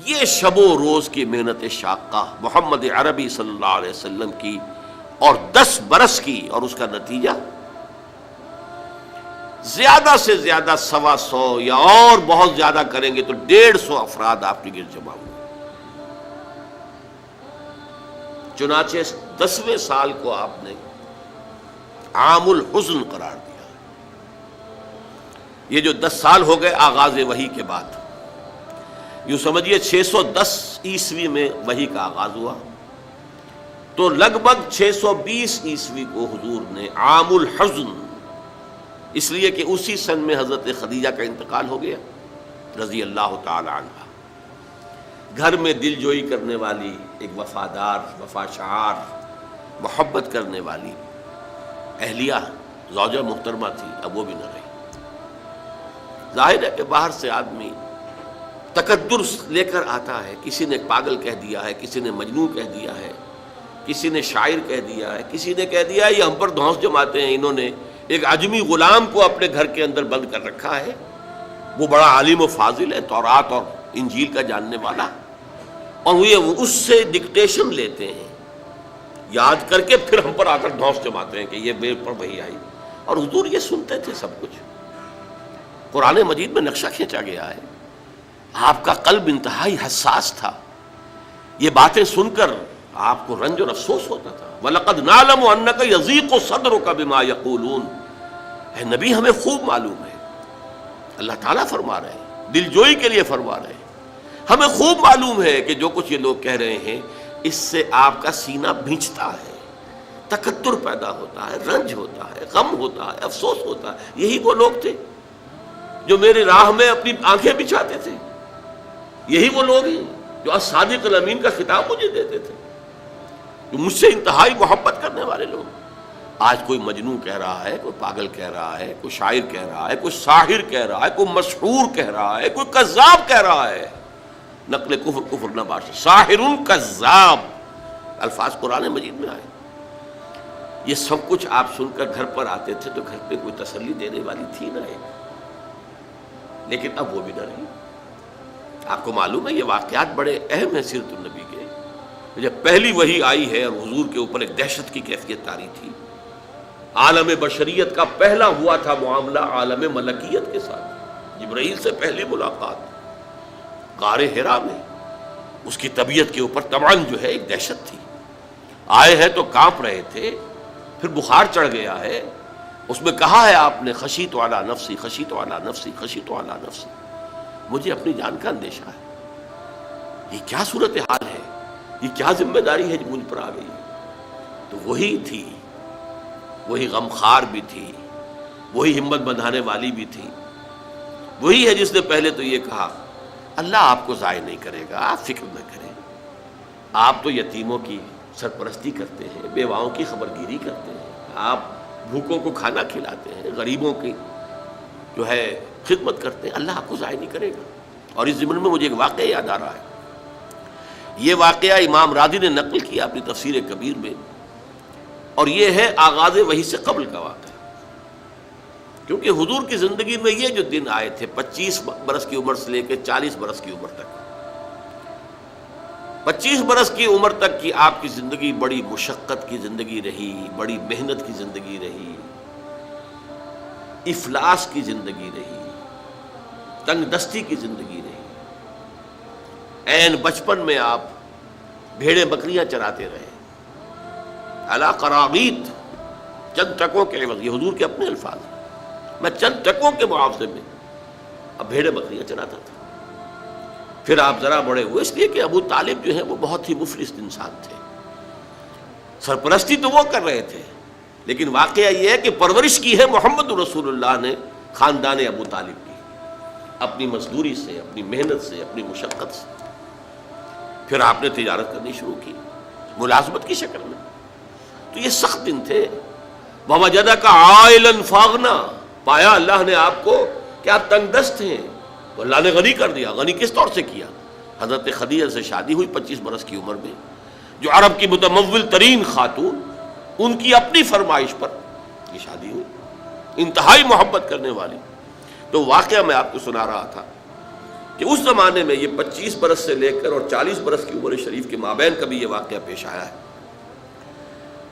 یہ شب و روز کی محنت شاقہ محمد عربی صلی اللہ علیہ وسلم کی اور 10 برس کی، اور اس کا نتیجہ زیادہ سے زیادہ 125 یا اور بہت زیادہ کریں گے تو 150 افراد آپ کے گرد جمع ہوئے۔ چنانچہ 10ویں سال کو آپ نے عام الحزن قرار دیا۔ یہ جو 10 سال ہو گئے آغاز وحی کے بعد، یوں سمجھیے 610 عیسوی میں وحی کا آغاز ہوا، تو لگ بھگ 620 عیسوی کو حضور نے عام الحزن، اس لیے کہ اسی سن میں حضرت خدیجہ کا انتقال ہو گیا رضی اللہ تعالی عنہ، گھر میں دل جوئی کرنے والی ایک وفادار، وفاشار، محبت کرنے والی اہلیہ زوجہ محترمہ تھی، اب وہ بھی نہ رہی۔ ظاہر ہے کہ باہر سے آدمی تقدر لے کر آتا ہے، کسی نے پاگل کہہ دیا ہے، کسی نے مجنون کہہ دیا ہے، کسی نے شاعر کہہ دیا ہے، کسی نے کہہ دیا ہے یہ ہم پر دھونس جماتے ہیں، انہوں نے ایک عجمی غلام کو اپنے گھر کے اندر بند کر رکھا ہے، وہ بڑا عالم و فاضل ہے، تورات اور انجیل کا جاننے والا، اور وہ اس سے ڈکٹیشن لیتے ہیں، یاد کر کے پھر ہم پر آ کر دھونس جماتے ہیں کہ یہ میرے پر وحی آئی، اور حضور یہ سنتے تھے سب کچھ۔ قرآن مجید میں نقشہ کھینچا گیا ہے، آپ کا قلب انتہائی حساس تھا، یہ باتیں سن کر آپ کو رنج اور افسوس ہوتا تھا۔ وَلَقَدْ نَعْلَمُ أَنَّكَ يَضِيقُ صَدْرُكَ بِمَا يَقُولُونَ، اے نبی ہمیں خوب معلوم ہے، اللہ تعالیٰ فرما رہے ہیں، دل جوئی کے لیے فرما رہے ہیں، ہمیں خوب معلوم ہے کہ جو کچھ یہ لوگ کہہ رہے ہیں اس سے آپ کا سینہ بھینچتا ہے، تکدر پیدا ہوتا ہے، رنج ہوتا ہے، غم ہوتا ہے، افسوس ہوتا ہے۔ یہی وہ لوگ تھے جو میری راہ میں اپنی آنکھیں بچھاتے تھے، یہی وہ لوگ ہیں جو الصادق الامین کا خطاب مجھے دیتے تھے، جو مجھ سے انتہائی محبت کرنے والے لوگ۔ آج کوئی مجنون کہہ رہا ہے، کوئی پاگل کہہ رہا ہے، کوئی شاعر کہہ رہا ہے، کوئی ساحر کہہ رہا ہے، کوئی مسحور کہہ رہا ہے، کوئی کذاب کہہ رہا ہے، نقل کفر نہ باش، ساحر کذاب الفاظ قرآن مجید میں آئے۔ یہ سب کچھ آپ سن کر گھر پر آتے تھے تو گھر پہ کوئی تسلی دینے والی تھی نہ ایک، لیکن اب وہ بھی نہ رہی۔ آپ کو معلوم ہے یہ واقعات بڑے اہم ہیں سیرت النبی کے۔ جب پہلی وحی آئی ہے اور حضور کے اوپر ایک دہشت کی کیفیت طاری تھی، عالم بشریت کا پہلا ہوا تھا معاملہ عالم ملکیت کے ساتھ، جبرائیل سے پہلی ملاقات غار حرا میں، اس کی طبیعت کے اوپر طبعاً جو ہے ایک دہشت تھی، آئے ہیں تو کانپ رہے تھے، پھر بخار چڑھ گیا ہے، اس میں کہا ہے آپ نے خشیت علی نفسی، خشیت علی نفسی، خشیت علی نفسی، مجھے اپنی جان کا اندیشہ ہے۔ یہ کیا صورتحال ہے، یہ کیا ذمہ داری ہے جو مجھ پر آ گئی؟ تو وہی تھی، وہی غمخوار بھی تھی، وہی ہمت بندھانے والی بھی تھی، وہی ہے جس نے پہلے تو یہ کہا اللہ آپ کو ضائع نہیں کرے گا، آپ فکر نہ کریں، آپ تو یتیموں کی سرپرستی کرتے ہیں، بیواؤں کی خبرگیری کرتے ہیں، آپ بھوکوں کو کھانا کھلاتے ہیں، غریبوں کی جو ہے خدمت کرتے ہیں، اللہ آپ کو ضائع نہیں کرے گا۔ اور اس ضمن میں مجھے ایک واقعہ یاد آ رہا ہے، یہ واقعہ امام راضی نے نقل کیا اپنی تفسیر کبیر میں، اور یہ ہے آغاز وحی سے قبل کا واقعہ، کیونکہ حضور کی زندگی میں یہ جو دن آئے تھے 25 برس کی عمر سے لے کے 40 برس کی عمر تک، 25 برس کی عمر تک کی آپ کی زندگی بڑی مشقت کی زندگی رہی، بڑی محنت کی زندگی رہی، افلاس کی زندگی رہی، تنگ دستی کی زندگی رہی۔ عین بچپن میں آپ بھیڑیں بکریاں چراتے رہے، علی قراغیت، چند ٹکوں کے عوض، یہ حضور کے اپنے الفاظ ہیں، میں چند ٹکوں کے معاوضے میں اب بھیڑیں بکریاں چراتا تھا۔ پھر آپ ذرا بڑے ہوئے، اس لیے کہ ابو طالب جو ہے وہ بہت ہی مفلس انسان تھے، سرپرستی تو وہ کر رہے تھے، لیکن واقعہ یہ ہے کہ پرورش کی ہے محمد رسول اللہ نے خاندان ابو طالب کی، اپنی مزدوری سے، اپنی محنت سے، اپنی مشقت سے۔ پھر آپ نے تجارت کرنی شروع کی ملازمت کی شکل میں، تو یہ سخت دن تھے۔ وَوَجَدَكَ عَائِلًا فَأَغْنَىٰ، پایا اللہ نے آپ کو کہ آپ تنگ دست ہیں، تو اللہ نے غنی کر دیا۔ غنی کس طور سے کیا؟ حضرت خدیجہ سے شادی ہوئی 25 برس کی عمر میں، جو عرب کی متمول ترین خاتون، ان کی اپنی فرمائش پر یہ شادی ہوئی، انتہائی محبت کرنے والی۔ تو واقعہ میں آپ کو سنا رہا تھا کہ اس زمانے میں یہ 25 برس سے لے کر اور 40 برس کی عمر شریف کے مابین کبھی یہ واقعہ پیش آیا ہے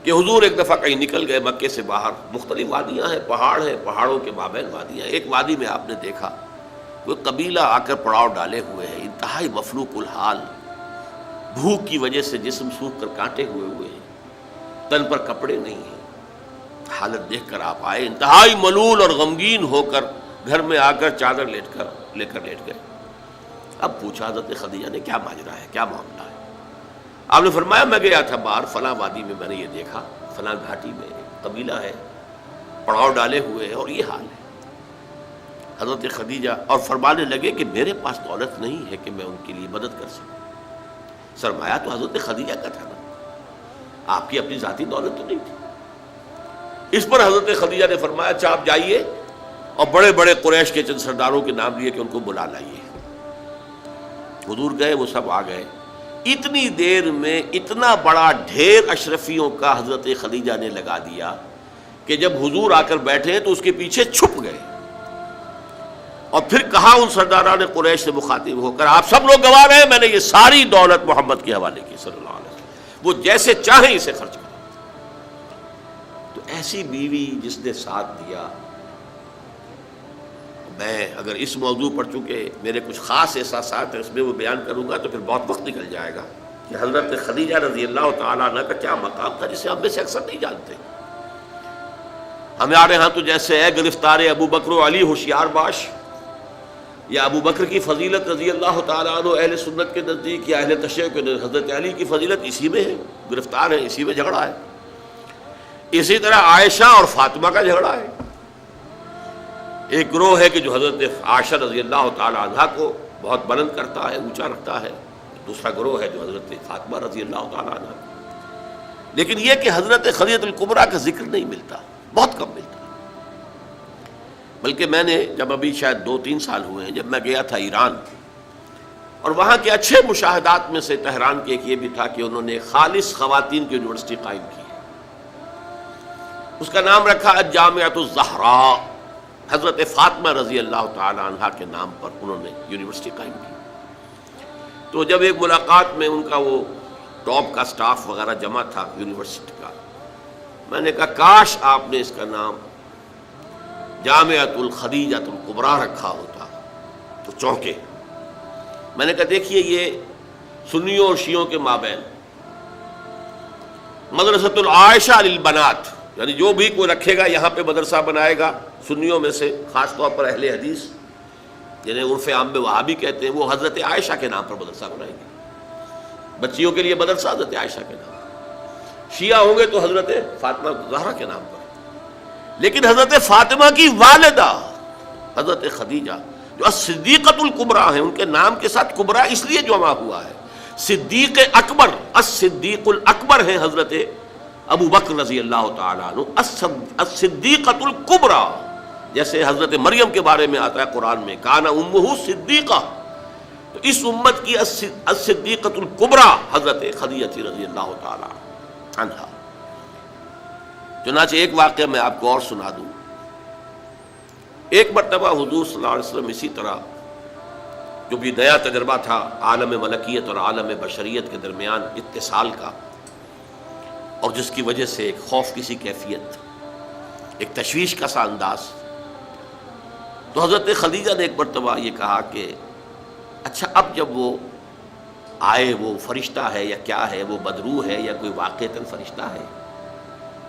کہ حضور ایک دفعہ کہیں نکل گئے مکے سے باہر. مختلف وادیاں ہیں، پہاڑ ہیں، پہاڑوں کے مابین وادیاں ہیں. ایک وادی میں آپ نے دیکھا کوئی قبیلہ آ کر پڑاؤ ڈالے ہوئے ہے، انتہائی مفلوق الحال، بھوک کی وجہ سے جسم سوکھ کر کانٹے ہوئے ہیں، تن پر کپڑے نہیں ہیں. حالت دیکھ کر آپ آئے، انتہائی ملول اور غمگین ہو کر گھر میں آ کر چادر لے کر لیٹ گئے. اب پوچھا حضرت خدیجہ نے کیا ماجرا ہے، کیا معاملہ ہے؟ آپ نے فرمایا میں گیا تھا باہر فلاں وادی میں، میں نے یہ دیکھا فلاں گھاٹی میں قبیلہ ہے، پڑاؤ ڈالے ہوئے ہیں اور یہ حال ہے. حضرت خدیجہ اور فرمانے لگے کہ میرے پاس دولت نہیں ہے کہ میں ان کے لیے مدد کر سکوں. سرمایہ تو حضرت خدیجہ کا تھا نا، آپ کی اپنی ذاتی دولت تو نہیں تھی. اس پر حضرت خدیجہ نے فرمایا اچھا آپ جائیے اور بڑے بڑے قریش کے چند سرداروں کے نام لیے کہ ان کو بلا لائیے. حضور گئے، وہ سب آ گئے. اتنی دیر میں اتنا بڑا ڈھیر اشرفیوں کا حضرت خدیجہ نے لگا دیا کہ جب حضور آ کر بیٹھے تو اس کے پیچھے چھپ گئے. اور پھر کہا ان سرداران قریش سے مخاطب ہو کر آپ سب لوگ گواہ ہیں میں نے یہ ساری دولت محمد کے حوالے کی صلی اللہ علیہ وسلم، وہ جیسے چاہیں اسے خرچ کریں. تو ایسی بیوی جس نے ساتھ دیا. میں اگر اس موضوع پر چونکہ میرے کچھ خاص احساسات ہیں اس میں وہ بیان کروں گا تو پھر بہت وقت نکل جائے گا کہ حضرت خدیجہ رضی اللہ تعالیٰ عنہ کا کیا مقام تھا جسے ہم میں سے اکثر نہیں جانتے. ہمارے ہاں تو جیسے ہے گرفتار ابو بکر و علی ہوشیار باش، یا ابو بکر کی فضیلت رضی اللہ تعالیٰ عنہ اہل سنت کے نزدیک، یا اہل تشیع کے حضرت علی کی فضیلت اسی میں ہے، گرفتار ہے، اسی میں جھگڑا ہے. اسی طرح عائشہ اور فاطمہ کا جھگڑا ہے. ایک گروہ ہے کہ جو حضرت عائشہ رضی اللہ تعالیٰ عنہ کو بہت بلند کرتا ہے، اونچا رکھتا ہے. دوسرا گروہ ہے جو حضرت فاطمہ رضی اللہ تعالیٰ عنہ. لیکن یہ کہ حضرت خدیجہ الکبریٰ کا ذکر نہیں ملتا، بہت کم ملتا. بلکہ میں نے جب ابھی شاید 2-3 سال ہوئے ہیں جب میں گیا تھا ایران، اور وہاں کے اچھے مشاہدات میں سے تہران کے ایک یہ بھی تھا کہ انہوں نے خالص خواتین کی یونیورسٹی قائم کی. اس کا نام رکھا الجامعۃ الزہراء. حضرت فاطمہ رضی اللہ تعالی عنہ کے نام پر انہوں نے یونیورسٹی قائم کی. تو جب ایک ملاقات میں ان کا وہ ٹاپ کا سٹاف وغیرہ جمع تھا یونیورسٹی کا، میں نے کہا کاش آپ نے اس کا نام جامعۃ الخدیجۃ الکبریٰ رکھا ہوتا تو چونکے. میں نے کہا دیکھیے یہ سنیوں اور شیعوں کے مابین مدرسۃ العائشہ للبنات، یعنی جو بھی کوئی رکھے گا یہاں پہ مدرسہ بنائے گا سنیوں میں سے، خاص طور پر اہل حدیث جنہیں عرف عام میں وہابی کہتے ہیں، وہ حضرت عائشہ کے نام پر مدرسہ بنائیں گے. بچیوں کے لیے مدرسہ حضرت عائشہ کے نام پر. شیعہ ہوں گے تو حضرت فاطمہ زہرا کے نام پر. لیکن حضرت فاطمہ کی والدہ حضرت خدیجہ جو الصدیقۃ الکبریٰ ہیں، ان کے نام کے ساتھ کبریٰ اس لیے جمع ہوا ہے. صدیق اکبر، الصدیق الاکبر ہیں حضرت ابو بکر رضی اللہ تعالیٰ عنہ. الصدیقۃ الکبریٰ جیسے حضرت مریم کے بارے میں آتا ہے قرآن میں کان امہ صدیقہ، تو اس امت کی الصدیقۃ الکبریٰ حضرت خدیجہ رضی اللہ تعالیٰ عنہا. چنانچہ ایک واقعہ میں آپ کو اور سنا دوں. ایک مرتبہ حضور صلی اللہ علیہ وسلم اسی طرح جو بھی نیا تجربہ تھا عالم ملکیت اور عالم بشریت کے درمیان اتصال کا، اور جس کی وجہ سے ایک خوف کی سی کیفیت، ایک تشویش کا سا انداز. تو حضرت خدیجہ نے ایک مرتبہ یہ کہا کہ اچھا اب جب وہ آئے وہ فرشتہ ہے یا کیا ہے، وہ بدروح ہے یا کوئی واقعتاً فرشتہ ہے،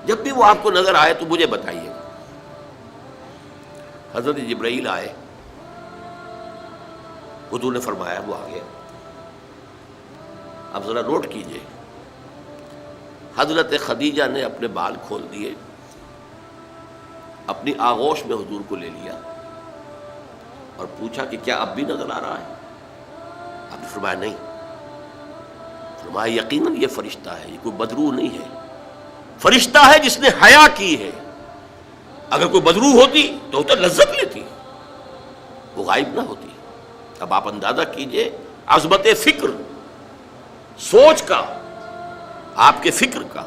جب بھی وہ آپ کو نظر آئے تو مجھے بتائیے گا. حضرت جبرائیل آئے، حضور نے فرمایا وہ آ گیا. اب ذرا نوٹ کیجئے، حضرت خدیجہ نے اپنے بال کھول دیے، اپنی آغوش میں حضور کو لے لیا اور پوچھا کہ کیا اب بھی نظر آ رہا ہے؟ آپ نے فرمایا نہیں. فرمایا یقیناً یہ فرشتہ ہے، یہ کوئی بدروح نہیں ہے، فرشتہ ہے جس نے حیا کی ہے. اگر کوئی بدروح ہوتی تو لذت لیتی، وہ غائب نہ ہوتی. اب آپ اندازہ کیجئے عظمت فکر، سوچ کا، آپ کے فکر کا،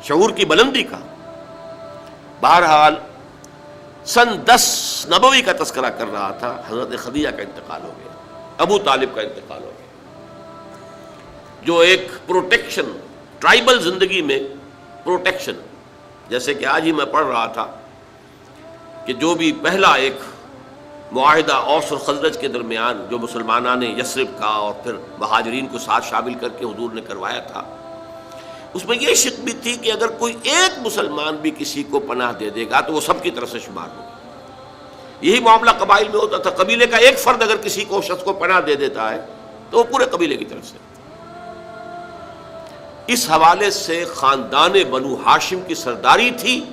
شعور کی بلندی کا. بہرحال سن 10 نبوی کا تذکرہ کر رہا تھا، حضرت خدیجہ کا انتقال ہو گیا. ابو طالب کا انتقال ہو گیا، جو ایک پروٹیکشن، ٹرائبل زندگی میں پروٹیکشن، جیسے کہ آج ہی میں پڑھ رہا تھا کہ جو بھی پہلا ایک معاہدہ اوس اور خزرج کے درمیان جو مسلمانان نے یثرب کا اور پھر مہاجرین کو ساتھ شامل کر کے حضور نے کروایا تھا، اس میں یہ شک بھی تھی کہ اگر کوئی ایک مسلمان بھی کسی کو پناہ دے دے گا تو وہ سب کی طرف سے شمار ہوگا۔ یہی معاملہ قبائل میں ہوتا تھا، قبیلے کا ایک فرد اگر کسی کو شخص کو پناہ دے دیتا ہے تو وہ پورے قبیلے کی طرف سے۔ اس حوالے سے خاندان بنو ہاشم کی سرداری تھی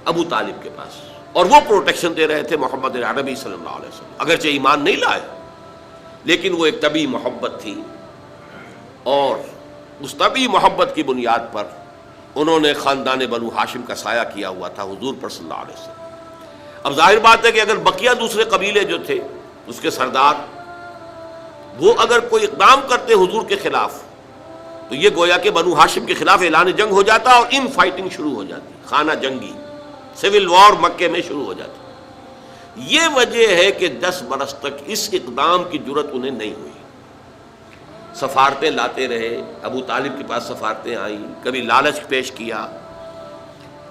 ابو طالب کے پاس، اور وہ پروٹیکشن دے رہے تھے محمد عربی صلی اللہ علیہ وسلم، اگرچہ ایمان نہیں لائے لیکن وہ ایک طبی محبت تھی، اور اس طبی محبت کی بنیاد پر انہوں نے خاندان بنو ہاشم کا سایہ کیا ہوا تھا حضور پر صلی اللہ علیہ وسلم۔ اب ظاہر بات ہے کہ اگر بقیہ دوسرے قبیلے جو تھے اس کے سردار وہ اگر کوئی اقدام کرتے حضور کے خلاف تو یہ گویا کہ بنو ہاشم کے خلاف اعلان جنگ ہو جاتا اور ان فائٹنگ شروع ہو جاتی، خانہ جنگی، سول وار مکے میں شروع ہو جاتی۔ یہ وجہ ہے کہ 10 برس تک اس اقدام کی جرت انہیں نہیں ہوئی۔ سفارتیں لاتے رہے، ابو طالب کے پاس سفارتیں آئیں، کبھی لالچ پیش کیا،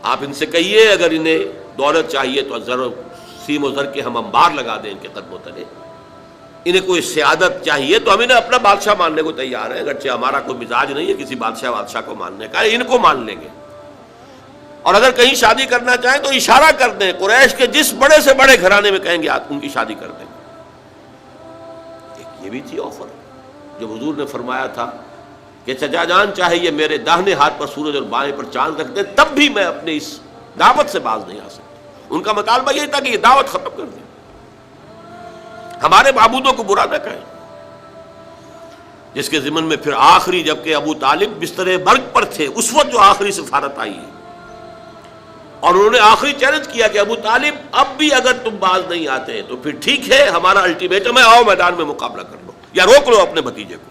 آپ ان سے کہیے اگر انہیں دولت چاہیے تو ضرور سیم و زر کے ہم انبار لگا دیں ان کے قدموں تلے، انہیں کوئی سیادت چاہیے تو ہم انہیں اپنا بادشاہ ماننے کو تیار ہیں، اگرچہ ہمارا کوئی مزاج نہیں ہے کسی بادشاہ کو ماننے کا، ان کو مان لیں گے، اور اگر کہیں شادی کرنا چاہیں تو اشارہ کر دیں، قریش کے جس بڑے سے بڑے گھرانے میں کہیں گے آپ ان کی شادی کر دیں۔ ایک یہ بھی تھی آفر جب حضور نے فرمایا تھا کہ چچا جان چاہے یہ میرے داہنے ہاتھ پر سورج اور بائیں پر چاند رکھ دیں تب بھی میں اپنے اس دعوت سے باز نہیں آ سکتا۔ ان کا مطالبہ یہ تھا کہ یہ دعوت ختم کر دیں، ہمارے معبودوں کو برا نہ کہیں، جس کے ضمن میں پھر آخری جبکہ ابو طالب بستر مرگ پر تھے اس وقت جو آخری سفارت آئی ہے، اور انہوں نے آخری چیلنج کیا کہ ابو طالب اب بھی اگر تم باز نہیں آتے تو پھر ٹھیک ہے، ہمارا الٹیمیٹم ہے، آؤ میدان میں مقابلہ کر لو یا روک لو اپنے بھتیجے کو۔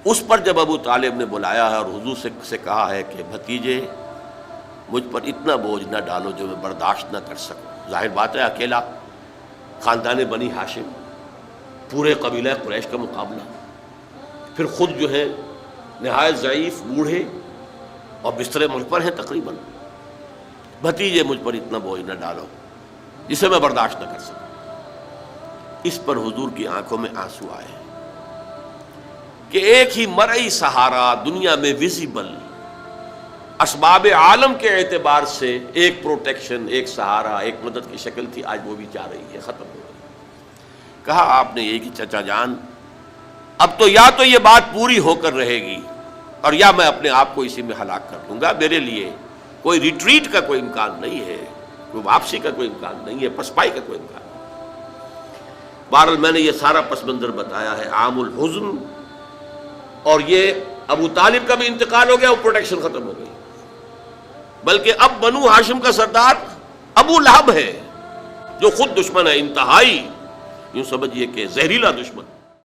اس پر جب ابو طالب نے بلایا ہے اور حضور سے کہا ہے کہ بھتیجے مجھ پر اتنا بوجھ نہ ڈالو جو میں برداشت نہ کر سکوں، ظاہر بات ہے اکیلا خاندان بنی ہاشم، پورے قبیلہ قریش کا مقابلہ، پھر خود جو ہے نہایت ضعیف، بوڑھے اور بستر مرگ پر ہیں تقریباً، بھتیجے مجھ پر اتنا بوجھ نہ ڈالو جسے میں برداشت نہ کر سکوں۔ اس پر حضور کی آنکھوں میں آنسو آئے کہ ایک ہی مرئی سہارا دنیا میں ویزیبل اسباب عالم کے اعتبار سے ایک پروٹیکشن، ایک سہارا، ایک مدد کی شکل تھی، آج وہ بھی جا رہی ہے، ختم ہو گئی۔ کہا آپ نے یہ کہ چچا جان اب تو یا تو یہ بات پوری ہو کر رہے گی اور یا میں اپنے آپ کو اسی میں ہلاک کر دوں گا، میرے لیے کوئی ریٹریٹ کا کوئی امکان نہیں ہے، کوئی واپسی کا کوئی امکان نہیں ہے، پسپائی کا کوئی امکان نہیں۔ بہرحال میں نے یہ سارا پس منظر بتایا ہے عام الحزن، اور یہ ابو طالب کا بھی انتقال ہو گیا، وہ پروٹیکشن ختم ہو گئی، بلکہ اب بنو ہاشم کا سردار ابو لہب ہے جو خود دشمن ہے، انتہائی یوں سمجھیے کہ زہریلا دشمن۔